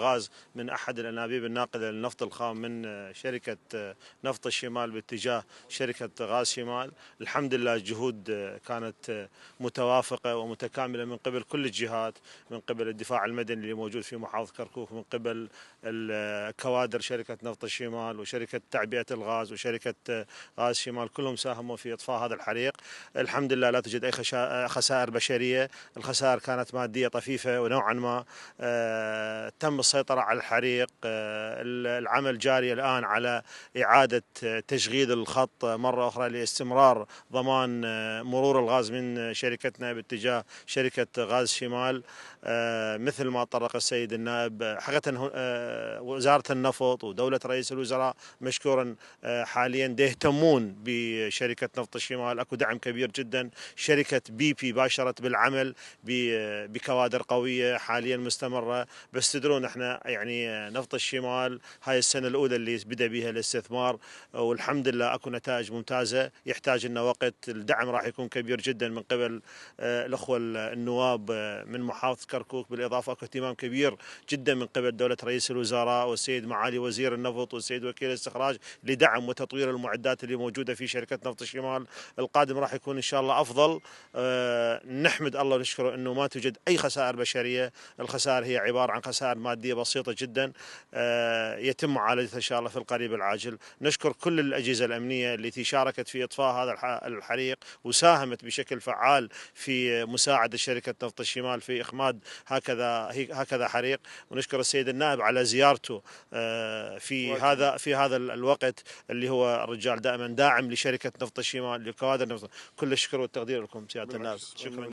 الغاز من أحد الأنابيب الناقلة للنفط الخام من شركة نفط الشمال باتجاه شركة غاز شمال. الحمد لله الجهود كانت متوافقة ومتكاملة من قبل كل الجهات، من قبل الدفاع المدني اللي موجود في محافظة كركوك، من قبل كوادر شركة نفط الشمال وشركة تعبئة الغاز وشركة غاز شمال، كلهم ساهموا في إطفاء هذا الحريق. الحمد لله لا توجد أي خسائر بشرية، الخسائر كانت مادية طفيفة ونوعا ما تم السيطرة على الحريق. العمل جاري الآن على إعادة تشغيل الخط مرة أخرى لاستمرار ضمان مرور الغاز من شركتنا باتجاه شركة غاز شمال. مثل ما طرق السيد النائب، حقيقة وزارة النفط ودولة رئيس الوزراء مشكورا حاليا يهتمون بشركة نفط الشمال، اكو دعم كبير جدا. شركة BP باشرت بالعمل بكوادر قوية حاليا مستمرة. بس تدرون احنا يعني نفط الشمال هاي السنة الأولى اللي بدأ بها الاستثمار، والحمد لله اكو نتائج ممتازة. يحتاج لنا وقت، الدعم راح يكون كبير جدا من قبل الأخوة النواب من محافظة كركوك، بالإضافة اكو اهتمام كبير جدا من قبل دولة رئيس الوزراء والسيد معالي وزير النفط والسيد وكيل الاستخراج لدعم وتطوير المعدات اللي موجودة في شركة نفط الشمال. القادم راح يكون إن شاء الله أفضل. نحمد الله ونشكره أنه ما توجد أي خسائر بشرية، الخسائر هي عبارة عن خسائر مادية بسيطة جدا يتم معالجتها إن شاء الله في القريب العاجل. نشكر كل الأجهزة الأمنية التي شاركت في إطفاء هذا الحريق وساهمت بشكل فعال في مساعدة شركة نفط الشمال في إخماد هكذا حريق. ونشكر السيد النائب على زيارته في هذا الوقت، اللي هو الرجال دائما داعم لشركة نفط الشمال لكوادر نفط. كل الشكر والتقدير لكم سيادة النائب. شكرا.